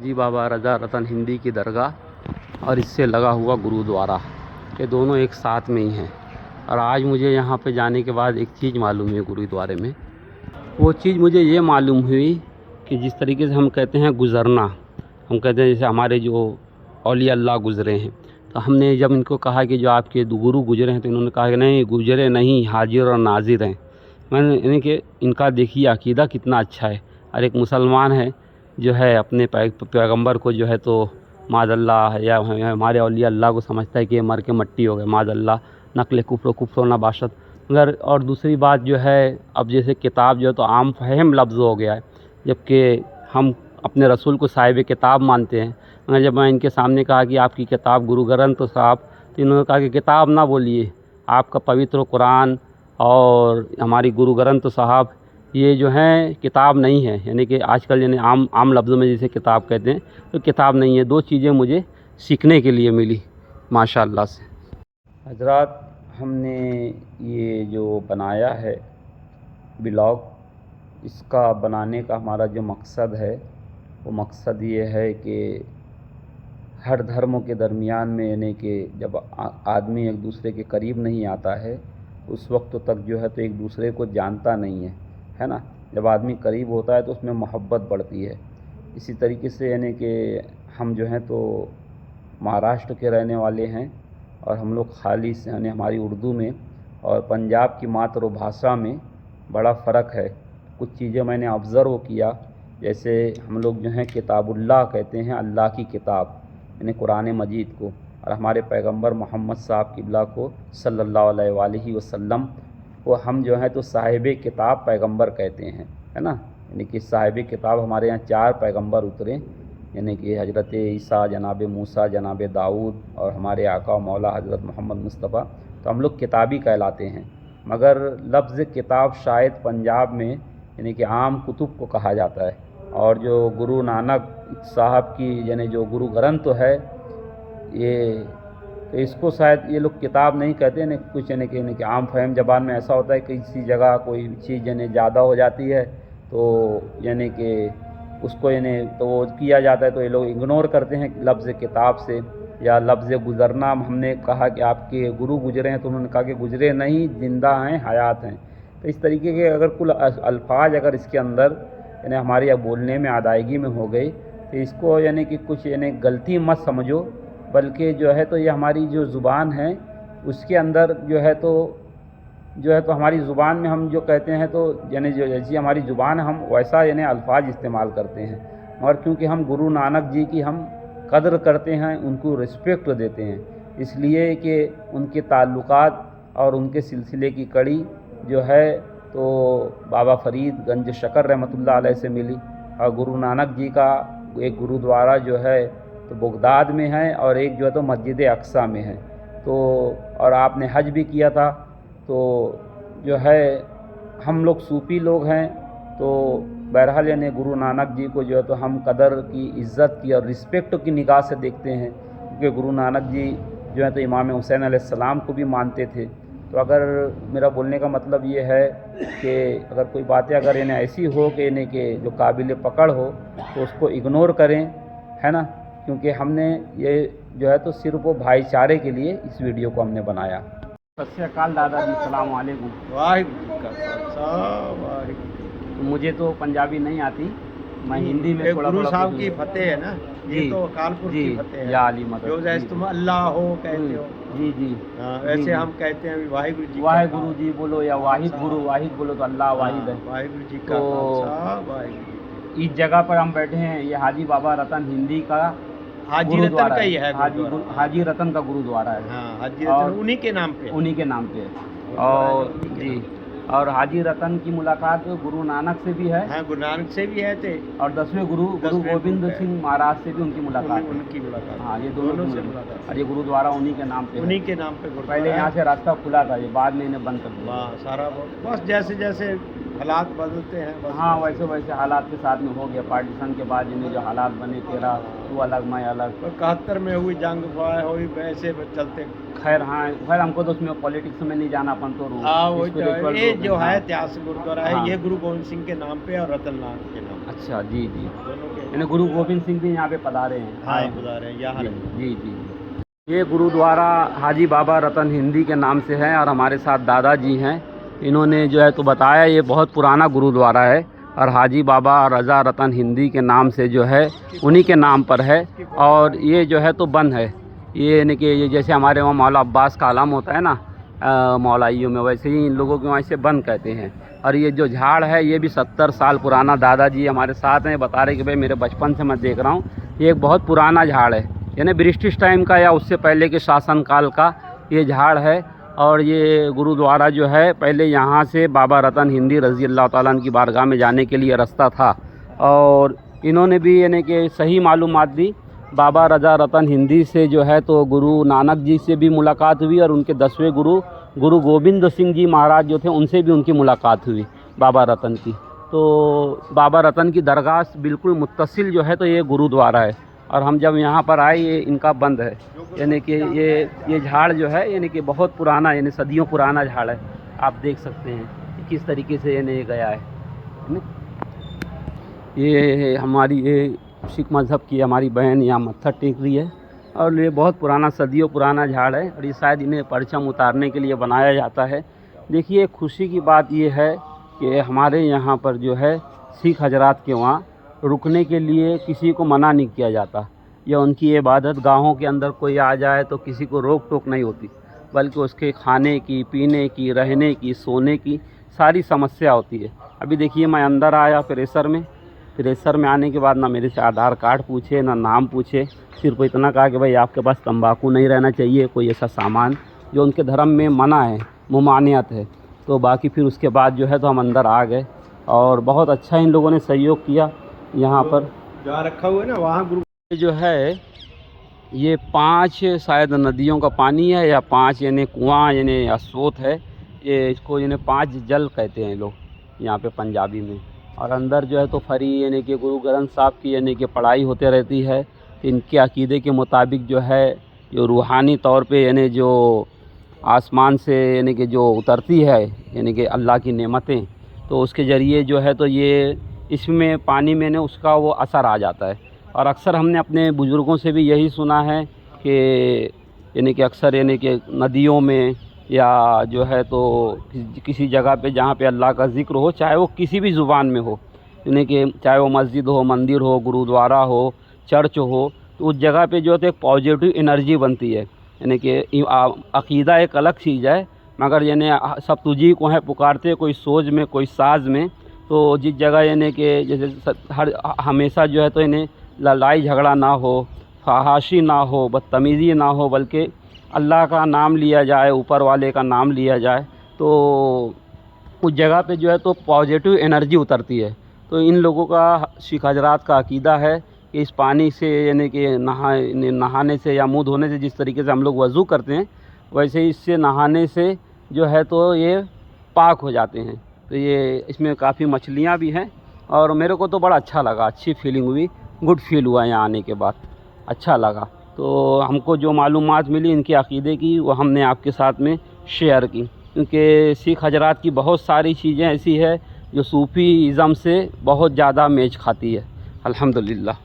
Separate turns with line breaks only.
जी बाबा रज़ा रतन हिंदी की दरगाह और इससे लगा हुआ गुरुद्वारा, ये दोनों एक साथ में ही हैं। और आज मुझे यहाँ पे जाने के बाद एक चीज़ मालूम हुई गुरुद्वारे में। वो चीज़ मुझे ये मालूम हुई कि जिस तरीके से हम कहते हैं गुज़रना, हम कहते हैं जैसे हमारे जो औलिया अल्लाह गुज़रे हैं, तो हमने जब इनको कहा कि जो आपके गुरु गुज़रे हैं, तो इन्होंने कहा कि नहीं गुज़रे नहीं, हाजिर और नाजिर हैं। मैंने यानी कि इनका देखिए अकीदा कितना अच्छा है। और एक मुसलमान है जो है अपने पैगंबर को जो है तो माज़ल्लाह या हमारे औलिया अल्लाह को समझता है कि ये मर के मट्टी हो गए, माज़ल्लाह नक़ल कुफ्र नबाशत। मगर और दूसरी बात जो है, अब जैसे किताब जो है तो आम फहम लफ्ज़ हो गया है, जबकि हम अपने रसूल को साहिब किताब मानते हैं। मगर जब मैं इनके सामने कहा कि आपकी किताब गुरु ग्रंथ साहब, तो इन्होंने कहा कि किताब ना बोलिए, आपका पवित्र कुरान और हमारी गुरु ग्रंथ साहब ये जो हैं किताब नहीं है। यानी कि आजकल यानी आम लफ्ज़ों में जिसे किताब कहते हैं, तो किताब नहीं है। दो चीज़ें मुझे सीखने के लिए मिली माशाअल्लाह से। हजरात, हमने ये जो बनाया है ब्लॉग, इसका बनाने का हमारा जो मकसद है वो मकसद ये है कि हर धर्मों के दरमियान में यानी कि जब आदमी एक दूसरे के करीब नहीं आता है, उस वक्त तक जो है तो एक दूसरे को जानता नहीं है ना। जब आदमी करीब होता है तो उसमें मोहब्बत बढ़ती है। इसी तरीके से यानी कि हम जो हैं तो महाराष्ट्र के रहने वाले हैं, और हम लोग खालिस यानी हमारी उर्दू में और पंजाब की मातृभाषा में बड़ा फ़र्क है। कुछ चीज़ें मैंने ऑब्ज़र्व किया, जैसे हम लोग जो हैं किताबुल्लाह कहते हैं, अल्लाह की किताब यानी कुरान मजीद को, और हमारे पैगंबर मोहम्मद साहब क़िबला को सल्लल्लाहु अलैहि वसल्लम को हम जो है तो साहिब किताब पैगंबर कहते हैं, है ना। यानी कि साहिब किताब हमारे यहाँ 4 पैगंबर उतरे, यानी कि हज़रत ईसा, जनाब मूसा, जनाब दाऊद और हमारे आका मौला हज़रत मोहम्मद मुस्तफ़ा। तो हम लोग किताबी कहलाते हैं। मगर लफ्ज़ किताब शायद पंजाब में यानी कि आम कुतुब को कहा जाता है, और जो गुरु नानक साहब की यानी जो गुरु ग्रंथ है ये, तो इसको शायद ये लोग किताब नहीं कहते हैं। कुछ यानी कि आम फहम ज़बान में ऐसा होता है कि किसी जगह कोई चीज़ यानी ज़्यादा हो जाती है तो यानी कि उसको यानी तो वो किया जाता है, तो ये लोग इग्नोर करते हैं लफ्ज़ किताब से। या लफ्ज़ गुज़रना, हमने कहा कि आपके गुरु गुज़रे हैं, तो उन्होंने कहा कि गुज़रे नहीं, ज़िंदा हैं, हयात हैं। तो इस तरीके के अगर कुल अल्फाज अगर इसके अंदर यानी हमारी अब बोलने में अदायगी में हो गई, तो इसको यानी कि कुछ यानी गलती मत समझो, बल्कि जो है तो ये हमारी जो ज़ुबान है उसके अंदर जो है तो हमारी ज़ुबान में हम जो कहते हैं तो यानी जो जैसी हमारी ज़ुबान है हम वैसा यानी अल्फाज इस्तेमाल करते हैं। और क्योंकि हम गुरु नानक जी की हम कद्र करते हैं, उनको रिस्पेक्ट देते हैं, इसलिए कि उनके ताल्लुकात और उनके सिलसिले की कड़ी जो है तो बाबा फ़रीद गंज शकर रहमतुल्लाह अलैह से मिली। और गुरु नानक जी का एक गुरुद्वारा जो है तो बगदाद में है, और एक जो है तो मस्जिद अक्सा में है। तो और आपने हज भी किया था, तो जो है हम लोग सूफ़ी लोग हैं, तो बहरहाल यानी गुरु नानक जी को जो है तो हम कदर की, इज़्ज़त की और रिस्पेक्ट की निगाह से देखते हैं, क्योंकि गुरु नानक जी जो है तो इमाम हुसैन अलैहिस्सलाम को भी मानते थे। तो अगर मेरा बोलने का मतलब ये है कि अगर कोई बातें अगर यानी ऐसी हो कि यानी कि जो काबिल पकड़ हो, तो उसको इग्नोर करें, है ना। क्योंकि हमने ये जो है तो सिर्फ वो भाईचारे के लिए इस वीडियो को हमने बनाया। सत श्री अकाल दादाजी, सलाम वालेकुम।
वाहिगुरू का खालसा वाहिगुरू।
तो मुझे तो पंजाबी नहीं आती, मैं हिंदी में थोड़ा
गुरु
थोड़ा
साहब की फतेह है ना, ये तो अकालपुर की फतेह है।
या अली मदद,
जो जैसे तुम अल्लाह हो कहते हो,
जी जी,
वैसे हम कहते हैं वाहिगुरू जी,
वाहिगुरु जी बोलो या वाहिद गुरु, वाहिद बोलो तो अल्लाह वाहिद है।
वाहिगुरू जी का खालसा वाहिगुरू।
इस जगह पर हम बैठे हैं, ये हाजी बाबा रतन हिंदी का
हाजी रतन का ही है,
हाजी रतन का गुरुद्वारा है।
हाँ, हाजी रतन उन्हीं के नाम पे,
उन्हीं के नाम पे। और जी, और हाजी रतन की मुलाकात गुरु नानक से भी है।
हाँ, गुरु नानक से भी है थे,
और 10वें गुरु गोविंद सिंह महाराज से भी उनकी मुलाकात,
उनकी मुलाकात।
हाँ, ये दोनों से मुलाकात। और ये गुरुद्वारा उन्हीं के नाम पे,
उन्हीं के नाम पे।
पहले यहाँ से रास्ता खुला था, ये बाद में इन्हें बंद कर दिया
सारा। बस जैसे जैसे हालात बदलते हैं, बस
हाँ, वैसे वैसे हालात के साथ में हो गया। पार्टीशन के बाद इन्हें जो हालात बने, तेरा तू अलग मैं अलग,
71 में हुई जंग हुई, वैसे चलते।
खैर हाँ, खैर हमको तो उसमें पॉलिटिक्स में नहीं जाना, अपन तो
ये जो है इतिहास गुरुद्वारा है, ये गुरु गोविंद सिंह के नाम पे और रतन लाल के नाम पे।
अच्छा जी जी।
दोनों के।
यानी गुरु गोविंद सिंह भी यहाँ पे पधारे हैं।
हाँ बुला रहे हैं यहाँ
जी
रहे।
जी जी। ये गुरुद्वारा हाजी बाबा रतन हिंदी के नाम से है और हमारे साथ दादाजी हैं। इन्होंने जो है तो बताया ये बहुत पुराना गुरुद्वारा है और हाजी बाबा रज़ा रतन हिंदी के नाम से जो है उन्हीं के नाम पर है। और ये जो है तो बंद है। ये यानी कि ये जैसे हमारे वहाँ मौला अब्बास का आलम होता है ना मौलाइयों में, वैसे ही इन लोगों के वहाँ इसे बंद कहते हैं। और ये जो झाड़ है ये भी 70 साल पुराना, दादाजी हमारे साथ हैं, बता रहे कि भाई मेरे बचपन से मैं देख रहा हूँ ये एक बहुत पुराना झाड़ है, यानी ब्रिटिश टाइम का या उससे पहले के शासनकाल का ये झाड़ है। और ये गुरुद्वारा जो है पहले यहाँ से बाबा रतन हिंदी रज़ी अल्लाह ताला अन्हु की बारगाह में जाने के लिए रास्ता था। और इन्होंने भी यानी कि सही मालूमात दी। बाबा रज़ा रतन हिंदी से जो है तो गुरु नानक जी से भी मुलाकात हुई और उनके 10वें गुरु गोविंद सिंह जी महाराज जो थे उनसे भी उनकी मुलाकात हुई बाबा रतन की। तो बाबा रतन की दरगाह बिल्कुल मुत्तसिल जो है तो ये गुरुद्वारा है। और हम जब यहाँ पर आए ये इनका बंद है, यानी कि ये झाड़ जो है यानी कि बहुत पुराना, यानी सदियों पुराना झाड़ है। आप देख सकते हैं कि किस तरीके से यानी गया है। ये हमारी ये सिख मज़हब की हमारी बहन यहाँ मत्था टेक रही है और ये बहुत पुराना, सदियों पुराना झाड़ है और ये शायद इन्हें परचम उतारने के लिए बनाया जाता है। देखिए खुशी की बात ये है कि हमारे यहाँ पर जो है सिख हजरात के वहाँ रुकने के लिए किसी को मना नहीं किया जाता, या उनकी इबादत गाहों के अंदर कोई आ जाए तो किसी को रोक टोक नहीं होती, बल्कि उसके खाने की, पीने की, रहने की, सोने की सारी समस्या होती है। अभी देखिए मैं अंदर आया फ्रेशर में आने के बाद ना मेरे से आधार कार्ड पूछे ना नाम पूछे, सिर्फ इतना कहा कि भाई आपके पास तंबाकू नहीं रहना चाहिए, कोई ऐसा सामान जो उनके धर्म में मना है, मुमानियत है। तो बाकी फिर उसके बाद जो है तो हम अंदर आ गए और बहुत अच्छा इन लोगों ने सहयोग किया। यहाँ पर
जहाँ रखा हुआ है ना वहाँ गुरु
जो है ये 5 शायद नदियों का पानी है या 5 यानी कुआँ यानी स्रोत है। ये इसको यानी 5 जल कहते हैं लोग यहाँ पे पंजाबी में। और अंदर जो है तो फरी यानी कि गुरु ग्रंथ साहब की यानी कि पढ़ाई होते रहती है। इनके अकीदे के मुताबिक जो है जो रूहानी तौर पे यानी जो आसमान से यानी कि जो उतरती है यानी कि अल्लाह की नेमतें, तो उसके ज़रिए जो है तो ये इसमें पानी में ने उसका वो असर आ जाता है। और अक्सर हमने अपने बुज़ुर्गों से भी यही सुना है कि यानी कि अक्सर यानी कि नदियों में या जो है तो किसी जगह पे जहाँ पे अल्लाह का ज़िक्र हो, चाहे वो किसी भी ज़ुबान में हो, यानी कि चाहे वो मस्जिद हो, मंदिर हो, गुरुद्वारा हो, चर्च हो, तो उस जगह पे जो है तो एक पॉजिटिव एनर्जी बनती है। यानी कि अक़ीदा एक अलग चीज़ है, मगर यानी सब तुझी को है पुकारते, कोई सोच में कोई साज में। तो जिस जगह यानी कि जैसे हमेशा जो है तो इन्हें लड़ाई झगड़ा ना हो, फहाशी ना हो, बदतमीज़ी ना हो, बल्कि अल्लाह का नाम लिया जाए, ऊपर वाले का नाम लिया जाए, तो उस जगह पे जो है तो पॉजिटिव एनर्जी उतरती है। तो इन लोगों का सिख हजरात का अकीदा है कि इस पानी से यानी कि नहाने से या मुँह धोने से जिस तरीके से हम लोग वज़ू करते हैं, वैसे ही इससे नहाने से जो है तो ये पाक हो जाते हैं। तो ये इसमें काफ़ी मछलियाँ भी हैं और मेरे को तो बड़ा अच्छा लगा, अच्छी फीलिंग हुई, गुड फील हुआ यहाँ आने के बाद, अच्छा लगा। तो हमको जो मालूमात मिली इनके अक़ीदे की वो हमने आपके साथ में शेयर की, क्योंकि सिख हजरात की बहुत सारी चीज़ें ऐसी है जो सूफ़ीज़म से बहुत ज़्यादा मैच खाती है। अल्हम्दुलिल्लाह।